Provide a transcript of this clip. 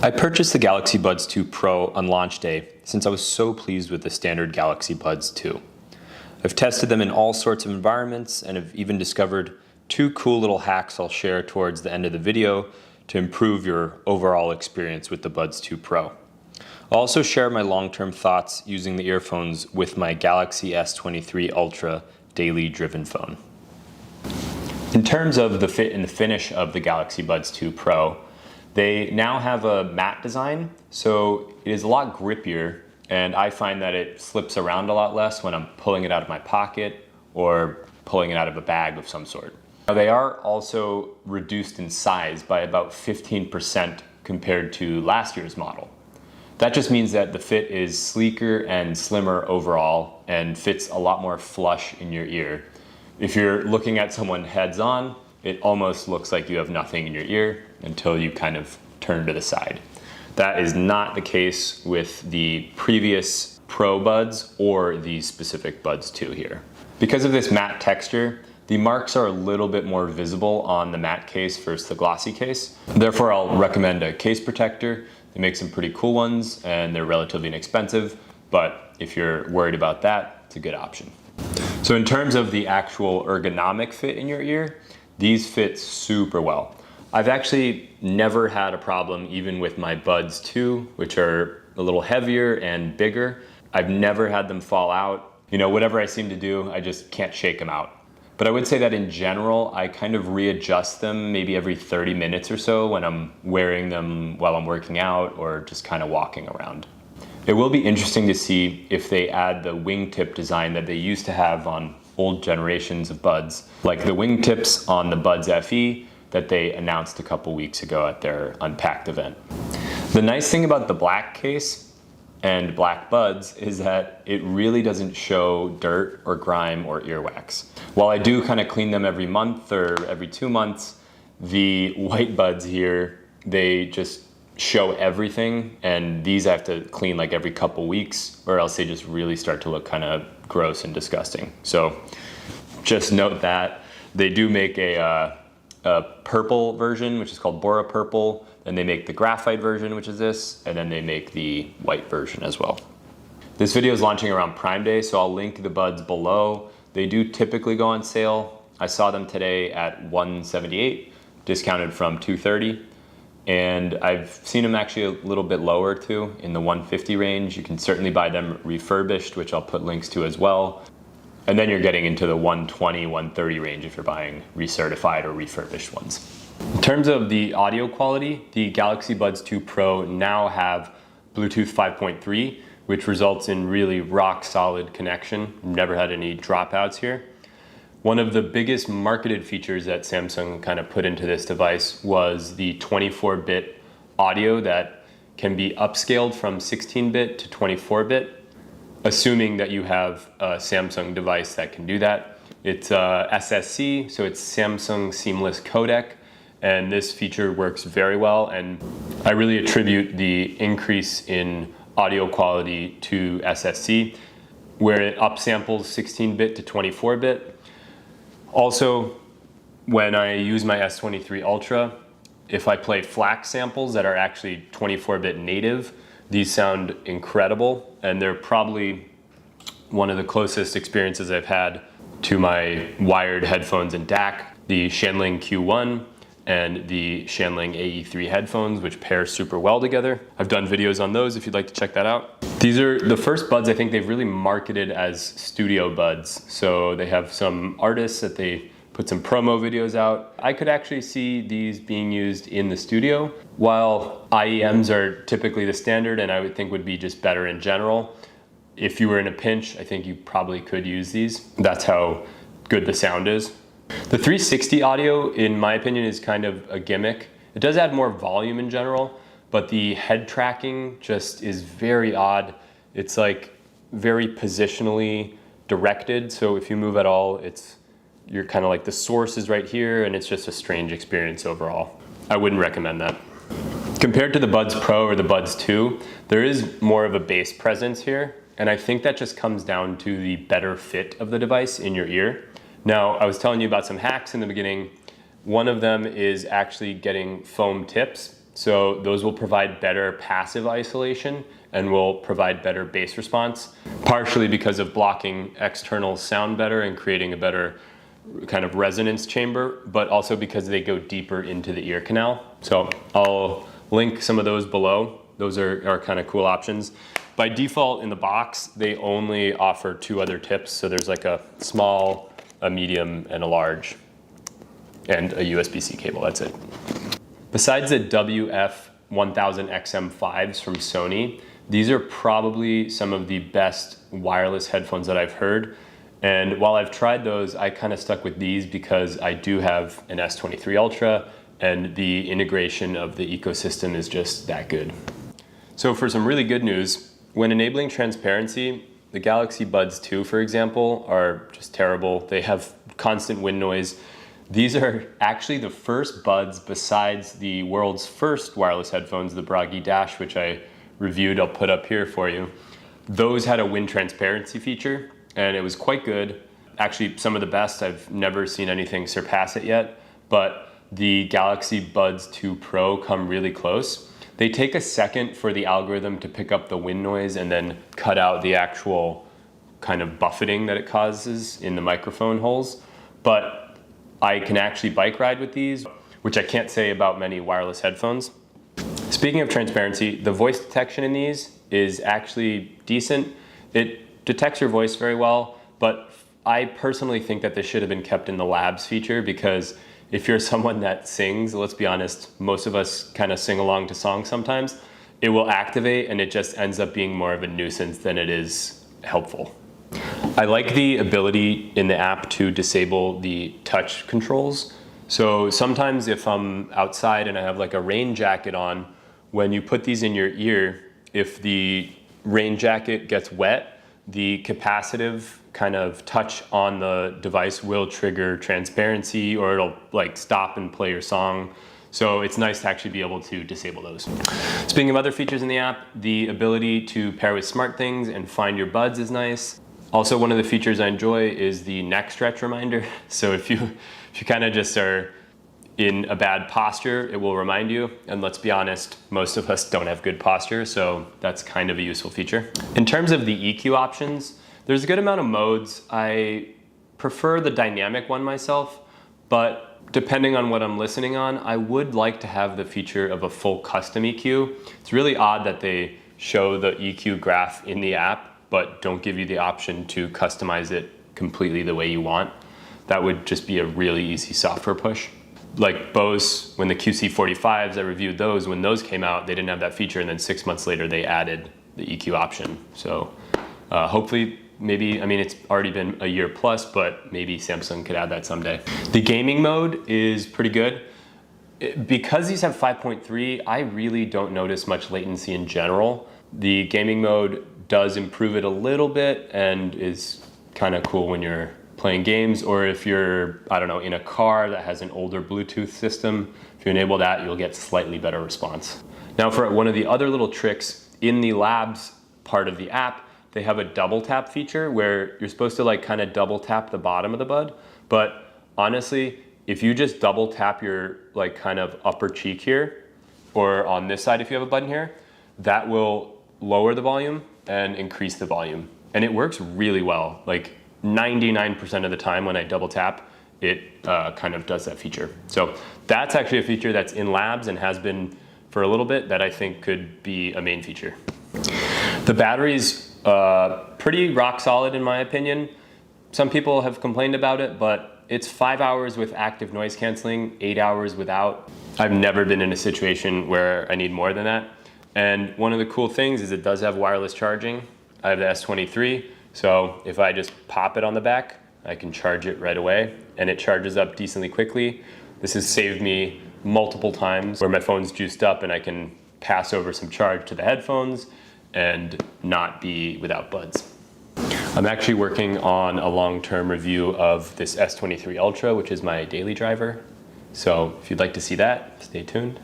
I purchased the Galaxy Buds 2 Pro on launch day since I was so pleased with the standard Galaxy Buds 2. I've tested them in all sorts of environments and have even discovered two cool little hacks I'll share towards the end of the video to improve your overall experience with the Buds 2 Pro. I'll also share my long-term thoughts using the earphones with my Galaxy S23 Ultra daily driven phone. In terms of the fit and the finish of the Galaxy Buds 2 Pro, they now have a matte design, so it is a lot grippier, and I find that it slips around a lot less when I'm pulling it out of my pocket or pulling it out of a bag of some sort. Now, they are also reduced in size by about 15% compared to last year's model. That just means that the fit is sleeker and slimmer overall and fits a lot more flush in your ear. If you're looking at someone heads on, it almost looks like you have nothing in your ear until you kind of turn to the side. That is not the case with the previous Pro Buds or the specific Buds 2 here. Because of this matte texture, the marks are a little bit more visible on the matte case versus the glossy case. Therefore, I'll recommend a case protector. They make some pretty cool ones and they're relatively inexpensive, but if you're worried about that, it's a good option. So in terms of the actual ergonomic fit in your ear, these fit super well. I've actually never had a problem even with my Buds 2, which are a little heavier and bigger. I've never had them fall out. You know, whatever I seem to do, I just can't shake them out. But I would say that in general, I kind of readjust them maybe every 30 minutes or so when I'm wearing them while I'm working out or just kind of walking around. It will be interesting to see if they add the wingtip design that they used to have on old generations of Buds, like the wingtips on the Buds FE that they announced a couple weeks ago at their Unpacked event. The nice thing about the black case and black Buds is that it really doesn't show dirt or grime or earwax. While I do kind of clean them every month or every 2 months, the white Buds here, they just show everything, and these I have to clean like every couple weeks or else they just really start to look kind of gross and disgusting. So just note that. They do make a purple version, which is called Bora Purple, and they make the graphite version, which is this, and then they make the white version as well. This video is launching around Prime Day, so I'll link the Buds below. They do typically go on sale. I saw them today at $178, discounted from $230. And I've seen them actually a little bit lower too, in the $150 range. You can certainly buy them refurbished, which I'll put links to as well. And then you're getting into the $120, $130 range if you're buying recertified or refurbished ones. In terms of the audio quality, the Galaxy Buds 2 Pro now have Bluetooth 5.3, which results in really rock solid connection. Never had any dropouts here. One of the biggest marketed features that Samsung kind of put into this device was the 24-bit audio that can be upscaled from 16-bit to 24-bit, assuming that you have a Samsung device that can do that. It's SSC, so it's Samsung Seamless Codec, and this feature works very well, and I really attribute the increase in audio quality to SSC, where it upsamples 16-bit to 24-bit. Also, when I use my S23 Ultra, if I play FLAC samples that are actually 24-bit native, these sound incredible, and they're probably one of the closest experiences I've had to my wired headphones and DAC, the Shanling Q1 and the Shanling AE3 headphones, which pair super well together. I've done videos on those if you'd like to check that out. These are the first Buds I think they've really marketed as studio Buds. So they have some artists that they put some promo videos out. I could actually see these being used in the studio, while IEMs are typically the standard and I would think would be just better in general. If you were in a pinch, I think you probably could use these. That's how good the sound is. The 360 audio, in my opinion, is kind of a gimmick. It does add more volume in general, but the head tracking just is very odd. It's like very positionally directed, so if you move at all, you're kind of like the source is right here, and it's just a strange experience overall. I wouldn't recommend that. Compared to the Buds Pro or the Buds 2, there is more of a bass presence here, and I think that just comes down to the better fit of the device in your ear. Now, I was telling you about some hacks in the beginning. One of them is actually getting foam tips. So those will provide better passive isolation and will provide better bass response, partially because of blocking external sound better and creating a better kind of resonance chamber, but also because they go deeper into the ear canal. So I'll link some of those below. Those are kind of cool options. By default in the box, they only offer 2 other tips. So there's like a small, a medium, and a large, and a USB-C cable, that's it. Besides the WF-1000XM5s from Sony, these are probably some of the best wireless headphones that I've heard. And while I've tried those, I kind of stuck with these because I do have an S23 Ultra and the integration of the ecosystem is just that good. So for some really good news, when enabling transparency, the Galaxy Buds 2, for example, are just terrible. They have constant wind noise. These are actually the first buds besides the world's first wireless headphones, the Bragi Dash, which I reviewed, I'll put up here for you. Those had a wind transparency feature and it was quite good. Actually, some of the best. I've never seen anything surpass it yet, but the Galaxy Buds 2 Pro come really close. They take a second for the algorithm to pick up the wind noise and then cut out the actual kind of buffeting that it causes in the microphone holes. But I can actually bike ride with these, which I can't say about many wireless headphones. Speaking of transparency, the voice detection in these is actually decent. It detects your voice very well, but I personally think that this should have been kept in the labs feature because if you're someone that sings, let's be honest, most of us kind of sing along to songs sometimes, it will activate and it just ends up being more of a nuisance than it is helpful. I like the ability in the app to disable the touch controls. So sometimes if I'm outside and I have like a rain jacket on, when you put these in your ear, if the rain jacket gets wet, the capacitive kind of touch on the device will trigger transparency or it'll like stop and play your song. So it's nice to actually be able to disable those. Speaking of other features in the app, the ability to pair with SmartThings and find your buds is nice. Also, one of the features I enjoy is the neck stretch reminder. So if you kind of just are in a bad posture, it will remind you. And let's be honest, most of us don't have good posture, so that's kind of a useful feature. In terms of the EQ options, there's a good amount of modes. I prefer the dynamic one myself, but depending on what I'm listening on, I would like to have the feature of a full custom EQ. It's really odd that they show the EQ graph in the app, but don't give you the option to customize it completely the way you want. That would just be a really easy software push. Like Bose, when the QC45s, I reviewed those, when those came out, they didn't have that feature, and then 6 months later, they added the EQ option. So hopefully, maybe, I mean, it's already been a year plus, but maybe Samsung could add that someday. The gaming mode is pretty good. Because these have 5.3, I really don't notice much latency in general. The gaming mode does improve it a little bit and is kind of cool when you're playing games, or if you're, I don't know, in a car that has an older Bluetooth system, if you enable that, you'll get slightly better response. Now for one of the other little tricks, in the labs part of the app, they have a double tap feature where you're supposed to like kind of double tap the bottom of the bud, but honestly, if you just double tap your like kind of upper cheek here, or on this side if you have a button here, that will lower the volume and increase the volume. And it works really well. Like 99% of the time when I double tap, it kind of does that feature. So that's actually a feature that's in labs and has been for a little bit that I think could be a main feature. The battery's pretty rock solid in my opinion. Some people have complained about it, but it's 5 hours with active noise canceling, 8 hours without. I've never been in a situation where I need more than that. And one of the cool things is it does have wireless charging. I have the S23, so if I just pop it on the back, I can charge it right away, and it charges up decently quickly. This has saved me multiple times where my phone's juiced up and I can pass over some charge to the headphones and not be without buds. I'm actually working on a long-term review of this S23 Ultra, which is my daily driver. So if you'd like to see that, stay tuned.